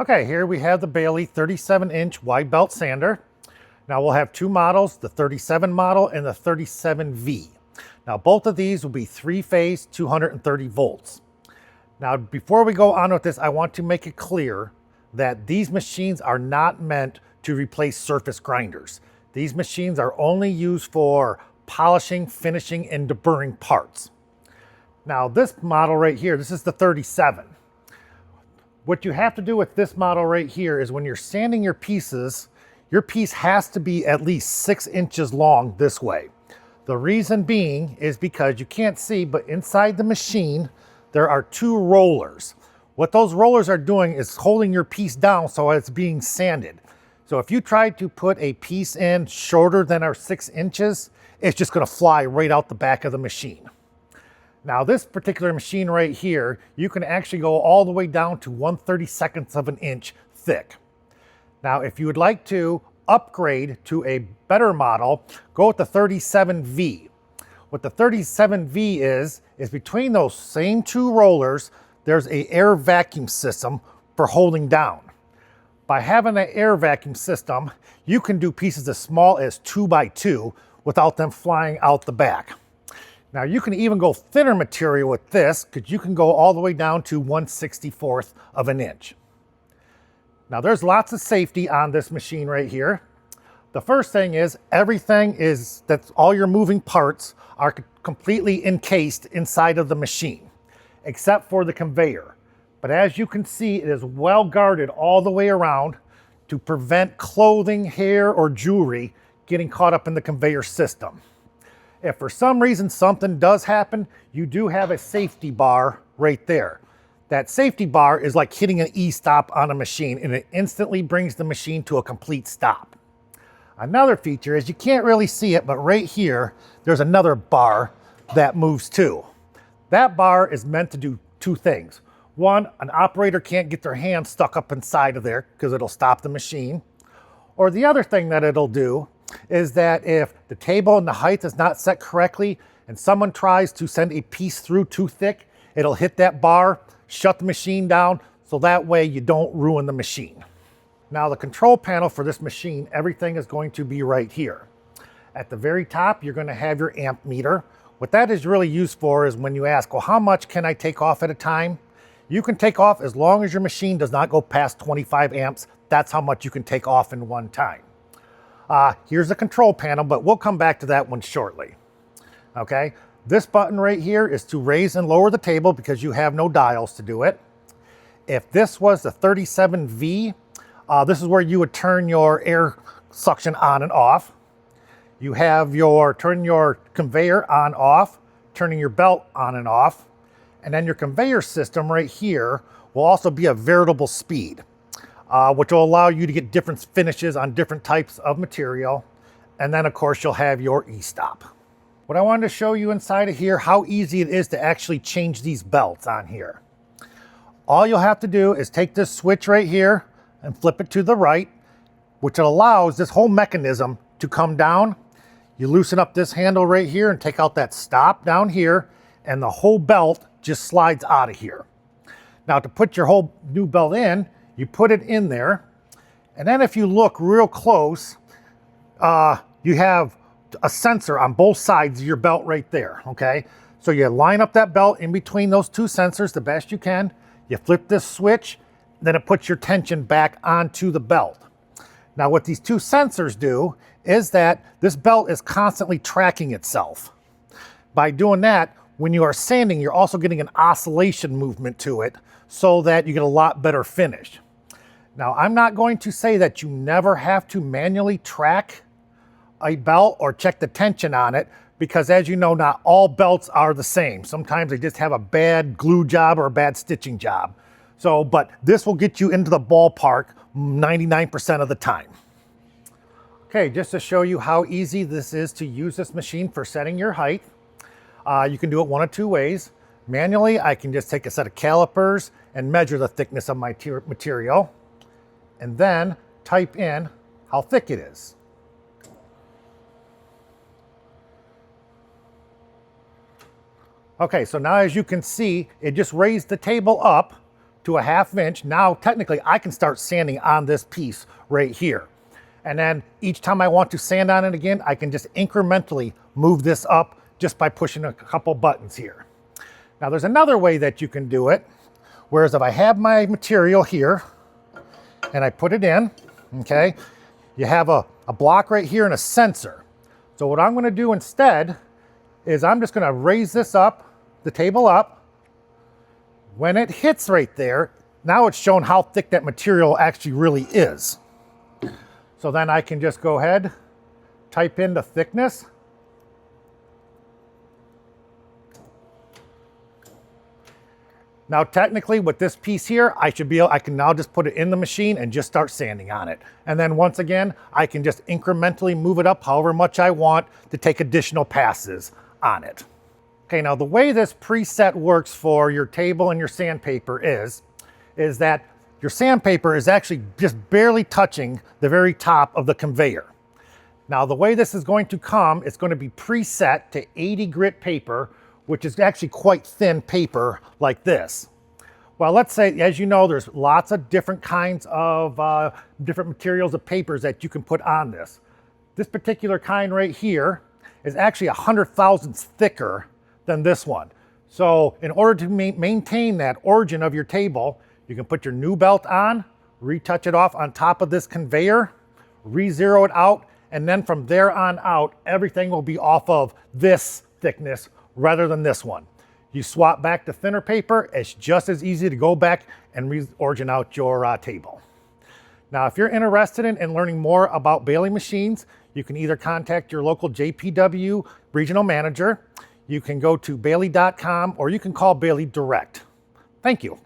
Okay, here we have the Baileigh 37-inch wide belt sander. Now we'll have two models, the 37 model and the 37V. Now both of these will be three-phase, 230 volts. Now before we go on with this, I want to make it clear that these machines are not meant to replace surface grinders. These machines are only used for polishing, finishing, and deburring parts. Now this model right here, this is the 37. What you have to do with this model right here is when you're sanding your pieces, your piece has to be at least 6 inches long this way. The reason being is because you can't see, but inside the machine, there are 2 rollers. What those rollers are doing is holding your piece down so it's being sanded. So if you try to put a piece in shorter than our 6 inches, it's just gonna fly right out the back of the machine. Now this particular machine right here, you can actually go all the way down to 1/32 of an inch thick. Now if you would like to upgrade to a better model, go with the 37V. What the 37V is between those same 2 rollers, there's an air vacuum system for holding down. By having an air vacuum system, you can do pieces as small as 2 by 2 without them flying out the back. Now you can even go thinner material with this because you can go all the way down to 1/64 of an inch. Now there's lots of safety on this machine right here. The first thing is that's all your moving parts are completely encased inside of the machine, except for the conveyor. But as you can see, it is well guarded all the way around to prevent clothing, hair, or jewelry getting caught up in the conveyor system. If for some reason something does happen, you do have a safety bar right there. That safety bar is like hitting an E-stop on a machine, and it instantly brings the machine to a complete stop. Another feature is you can't really see it, but right here, there's another bar that moves too. That bar is meant to do 2 things. One, an operator can't get their hand stuck up inside of there because it'll stop the machine. Or the other thing that it'll do is that if the table and the height is not set correctly and someone tries to send a piece through too thick, it'll hit that bar, shut the machine down, so that way you don't ruin the machine. Now the control panel for this machine, everything is going to be right here. At the very top, you're going to have your amp meter. What that is really used for is when you ask, well, how much can I take off at a time? You can take off as long as your machine does not go past 25 amps. That's how much you can take off in one time. Here's the control panel, but we'll come back to that one shortly. Okay, this button right here is to raise and lower the table because you have no dials to do it. If this was the 37V, this is where you would turn your air suction on and off. You have turn your conveyor on, off, turning your belt on and off. And then your conveyor system right here will also be a variable speed, which will allow you to get different finishes on different types of material. And then of course you'll have your E-stop. What I wanted to show you inside of here, how easy it is to actually change these belts on here. All you'll have to do is take this switch right here and flip it to the right, which allows this whole mechanism to come down. You loosen up this handle right here and take out that stop down here, and the whole belt just slides out of here. Now to put your whole new belt in, you put it in there, and then if you look real close, you have a sensor on both sides of your belt right there, okay? So you line up that belt in between those 2 sensors the best you can, you flip this switch, then it puts your tension back onto the belt. Now what these 2 sensors do is that this belt is constantly tracking itself. By doing that, when you are sanding, you're also getting an oscillation movement to it so that you get a lot better finish. Now, I'm not going to say that you never have to manually track a belt or check the tension on it, because as you know, not all belts are the same. Sometimes they just have a bad glue job or a bad stitching job. So, but this will get you into the ballpark 99% of the time. Okay, just to show you how easy this is to use this machine for setting your height. You can do it one of 2 ways. Manually, I can just take a set of calipers and measure the thickness of my material, and then type in how thick it is. Okay, so now as you can see, it just raised the table up to a 1/2 inch. Now, technically, I can start sanding on this piece right here. And then each time I want to sand on it again, I can just incrementally move this up just by pushing a couple buttons here. Now, there's another way that you can do it. Whereas if I have my material here and I put it in, okay, you have a block right here and a sensor. So what I'm going to do instead is I'm just going to raise this up, the table up. When it hits right there, now it's shown how thick that material actually really is. So then I can just go ahead, type in the thickness. Now technically with this piece here, I can now just put it in the machine and just start sanding on it. And then once again, I can just incrementally move it up however much I want to take additional passes on it. Okay, now the way this preset works for your table and your sandpaper is that your sandpaper is actually just barely touching the very top of the conveyor. Now the way this is going to come, it's going to be preset to 80 grit paper, which is actually quite thin paper like this. Well, let's say, as you know, there's lots of different kinds of different materials of papers that you can put on this. This particular kind right here is actually 100 thousandths thicker than this one. So in order to maintain that origin of your table, you can put your new belt on, retouch it off on top of this conveyor, re-zero it out, and then from there on out, everything will be off of this thickness rather than this one. You swap back to thinner paper, it's just as easy to go back and re-origin out your table. Now, if you're interested in learning more about Baileigh machines, you can either contact your local JPW regional manager, you can go to Baileigh.com, or you can call Baileigh direct. Thank you.